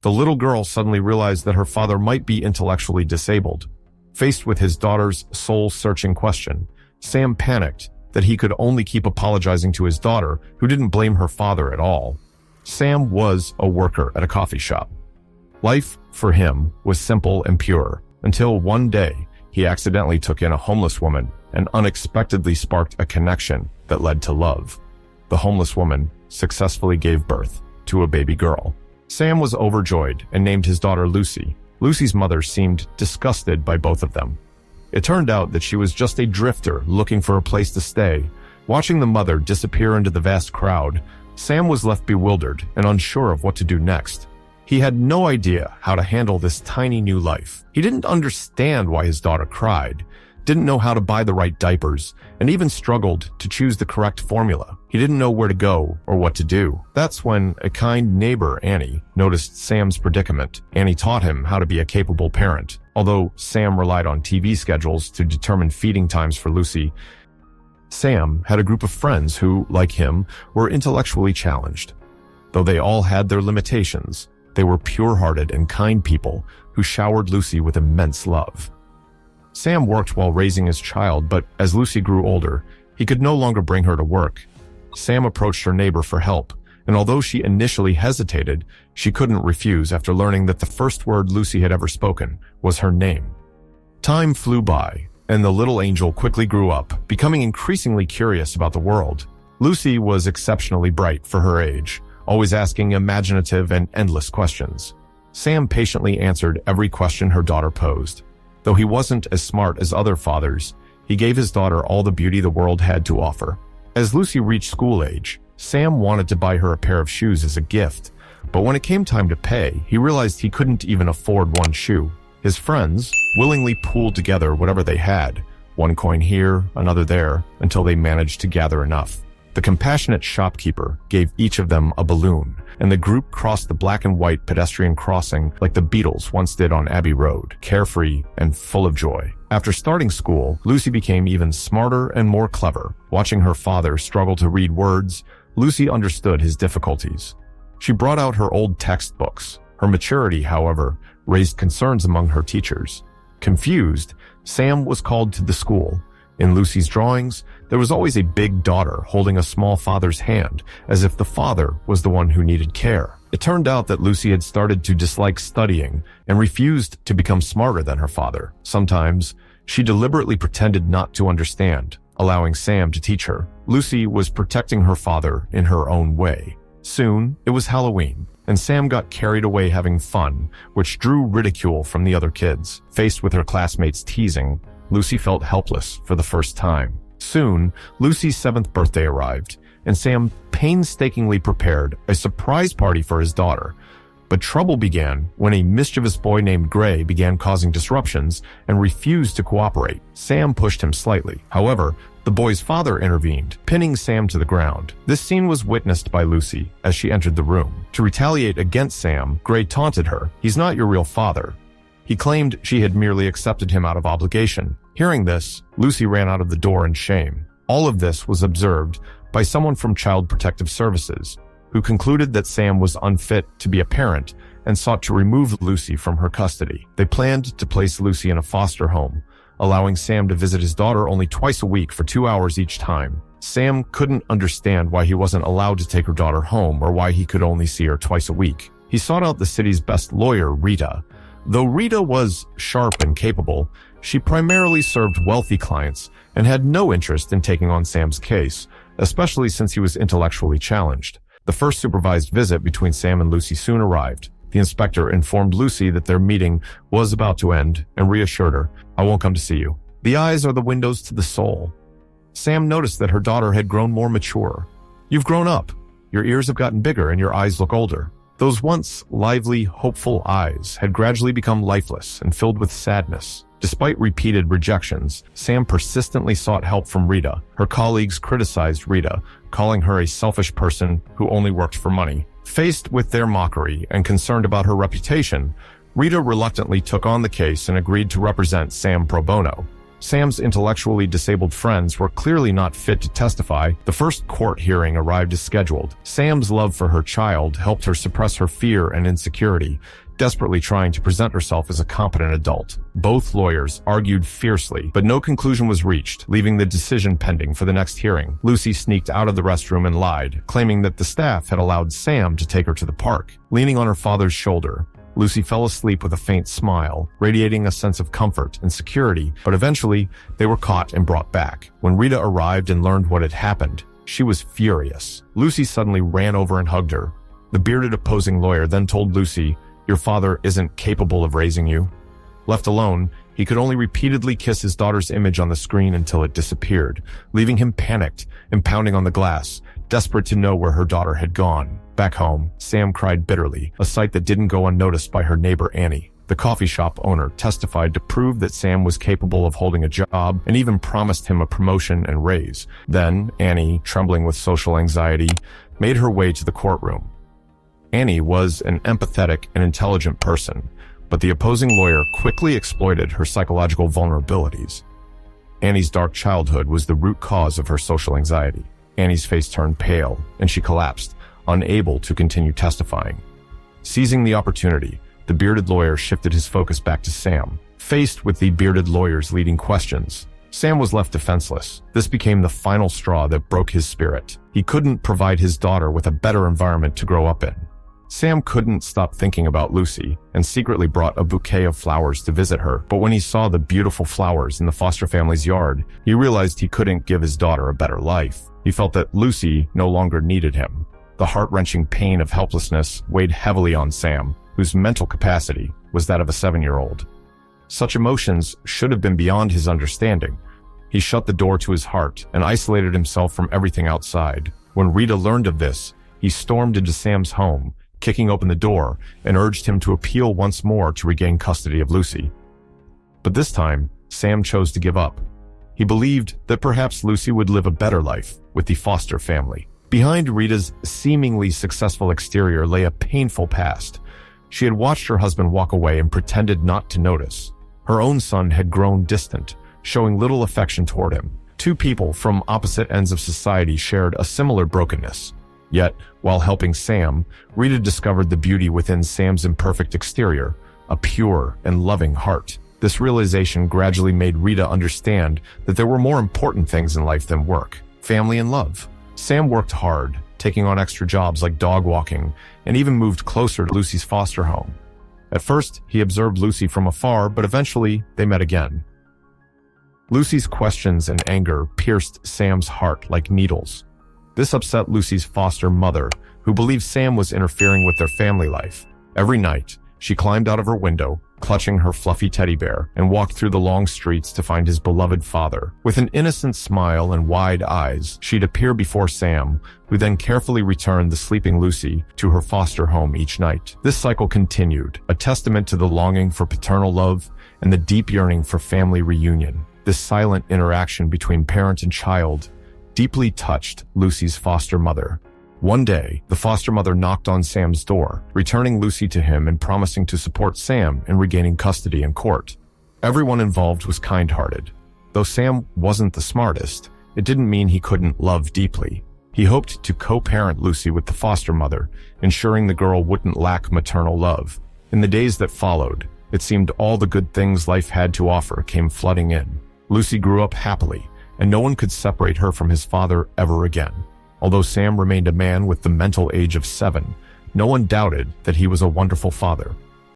The little girl suddenly realized that her father might be intellectually disabled. Faced with his daughter's soul-searching question, Sam panicked that he could only keep apologizing to his daughter, who didn't blame her father at all. Sam was a worker at a coffee shop. Life, for him, was simple and pure, until one day he accidentally took in a homeless woman and unexpectedly sparked a connection that led to love. The homeless woman successfully gave birth to a baby girl. Sam was overjoyed and named his daughter Lucy. Lucy's mother seemed disgusted by both of them. It turned out that she was just a drifter looking for a place to stay. Watching the mother disappear into the vast crowd, Sam was left bewildered and unsure of what to do next. He had no idea how to handle this tiny new life. He didn't understand why his daughter cried, didn't know how to buy the right diapers, and even struggled to choose the correct formula. He didn't know where to go or what to do. That's when a kind neighbor, Annie, noticed Sam's predicament. Annie taught him how to be a capable parent. Although Sam relied on TV schedules to determine feeding times for Lucy, Sam had a group of friends who, like him, were intellectually challenged. Though they all had their limitations, they were pure-hearted and kind people who showered Lucy with immense love. Sam worked while raising his child, but as Lucy grew older, he could no longer bring her to work. Sam approached her neighbor for help, and although she initially hesitated, she couldn't refuse after learning that the first word Lucy had ever spoken was her name. Time flew by, and the little angel quickly grew up, becoming increasingly curious about the world. Lucy was exceptionally bright for her age, always asking imaginative and endless questions. Sam patiently answered every question her daughter posed. Though he wasn't as smart as other fathers, he gave his daughter all the beauty the world had to offer. As Lucy reached school age, Sam wanted to buy her a pair of shoes as a gift, but when it came time to pay, he realized he couldn't even afford one shoe. His friends willingly pooled together whatever they had, one coin here, another there, until they managed to gather enough. The compassionate shopkeeper gave each of them a balloon, and the group crossed the black and white pedestrian crossing like the Beatles once did on Abbey Road, carefree and full of joy. After starting school, Lucy became even smarter and more clever. Watching her father struggle to read words, Lucy understood his difficulties. She brought out her old textbooks. Her maturity, however, raised concerns among her teachers. Confused, Sam was called to the school. In Lucy's drawings, there was always a big daughter holding a small father's hand, as if the father was the one who needed care. It turned out that Lucy had started to dislike studying and refused to become smarter than her father. Sometimes, she deliberately pretended not to understand, allowing Sam to teach her. Lucy was protecting her father in her own way. Soon, it was Halloween, and Sam got carried away having fun, which drew ridicule from the other kids. Faced with her classmates' teasing, Lucy felt helpless for the first time. Soon, Lucy's 7th birthday arrived, and Sam painstakingly prepared a surprise party for his daughter. But trouble began when a mischievous boy named Gray began causing disruptions and refused to cooperate. Sam pushed him slightly. However, the boy's father intervened, pinning Sam to the ground. This scene was witnessed by Lucy as she entered the room. To retaliate against Sam, Gray taunted her, "He's not your real father." He claimed she had merely accepted him out of obligation. Hearing this, Lucy ran out of the door in shame. All of this was observed by someone from Child Protective Services, who concluded that Sam was unfit to be a parent and sought to remove Lucy from her custody. They planned to place Lucy in a foster home, allowing Sam to visit his daughter only twice a week for 2 hours each time. Sam couldn't understand why he wasn't allowed to take her daughter home or why he could only see her twice a week. He sought out the city's best lawyer, Rita. Though Rita was sharp and capable, she primarily served wealthy clients and had no interest in taking on Sam's case, especially since he was intellectually challenged. The first supervised visit between Sam and Lucy soon arrived. The inspector informed Lucy that their meeting was about to end and reassured her, "I won't come to see you. The eyes are the windows to the soul." Sam noticed that her daughter had grown more mature. "You've grown up. Your ears have gotten bigger and your eyes look older." Those once lively, hopeful eyes had gradually become lifeless and filled with sadness. Despite repeated rejections, Sam persistently sought help from Rita. Her colleagues criticized Rita, calling her a selfish person who only worked for money. Faced with their mockery and concerned about her reputation, Rita reluctantly took on the case and agreed to represent Sam pro bono. Sam's intellectually disabled friends were clearly not fit to testify. The first court hearing arrived as scheduled. Sam's love for her child helped her suppress her fear and insecurity, desperately trying to present herself as a competent adult. Both lawyers argued fiercely, but no conclusion was reached, leaving the decision pending for the next hearing. Lucy sneaked out of the restroom and lied, claiming that the staff had allowed Sam to take her to the park. Leaning on her father's shoulder, Lucy fell asleep with a faint smile, radiating a sense of comfort and security, but eventually they were caught and brought back. When Rita arrived and learned what had happened, she was furious. Lucy suddenly ran over and hugged her. The bearded opposing lawyer then told Lucy, "Your father isn't capable of raising you." Left alone, he could only repeatedly kiss his daughter's image on the screen until it disappeared, leaving him panicked and pounding on the glass, desperate to know where her daughter had gone. Back home, Sam cried bitterly, a sight that didn't go unnoticed by her neighbor Annie. The coffee shop owner testified to prove that Sam was capable of holding a job and even promised him a promotion and raise. Then, Annie, trembling with social anxiety, made her way to the courtroom. Annie was an empathetic and intelligent person, but the opposing lawyer quickly exploited her psychological vulnerabilities. Annie's dark childhood was the root cause of her social anxiety. Annie's face turned pale, and she collapsed, unable to continue testifying. Seizing the opportunity, the bearded lawyer shifted his focus back to Sam. Faced with the bearded lawyer's leading questions, Sam was left defenseless. This became the final straw that broke his spirit. He couldn't provide his daughter with a better environment to grow up in. Sam couldn't stop thinking about Lucy and secretly brought a bouquet of flowers to visit her. But when he saw the beautiful flowers in the foster family's yard, he realized he couldn't give his daughter a better life. He felt that Lucy no longer needed him. The heart-wrenching pain of helplessness weighed heavily on Sam, whose mental capacity was that of a 7-year-old. Such emotions should have been beyond his understanding. He shut the door to his heart and isolated himself from everything outside. When Rita learned of this, he stormed into Sam's home, kicking open the door, and urged him to appeal once more to regain custody of Lucy. But this time, Sam chose to give up. He believed that perhaps Lucy would live a better life with the foster family. Behind Rita's seemingly successful exterior lay a painful past. She had watched her husband walk away and pretended not to notice. Her own son had grown distant, showing little affection toward him. Two people from opposite ends of society shared a similar brokenness. Yet, while helping Sam, Rita discovered the beauty within Sam's imperfect exterior, a pure and loving heart. This realization gradually made Rita understand that there were more important things in life than work, family, and love. Sam worked hard, taking on extra jobs like dog walking, and even moved closer to Lucy's foster home. At first, he observed Lucy from afar, but eventually they met again. Lucy's questions and anger pierced Sam's heart like needles. This upset Lucy's foster mother, who believed Sam was interfering with their family life. Every night, she climbed out of her window, clutching her fluffy teddy bear, and walked through the long streets to find his beloved father. With an innocent smile and wide eyes, she'd appear before Sam, who then carefully returned the sleeping Lucy to her foster home each night. This cycle continued, a testament to the longing for paternal love and the deep yearning for family reunion. This silent interaction between parent and child deeply touched Lucy's foster mother. One day, the foster mother knocked on Sam's door, returning Lucy to him and promising to support Sam in regaining custody in court. Everyone involved was kind-hearted. Though Sam wasn't the smartest, it didn't mean he couldn't love deeply. He hoped to co-parent Lucy with the foster mother, ensuring the girl wouldn't lack maternal love. In the days that followed, it seemed all the good things life had to offer came flooding in. Lucy grew up happily, and no one could separate her from his father ever again. Although Sam remained a man with the mental age of 7, no one doubted that he was a wonderful father.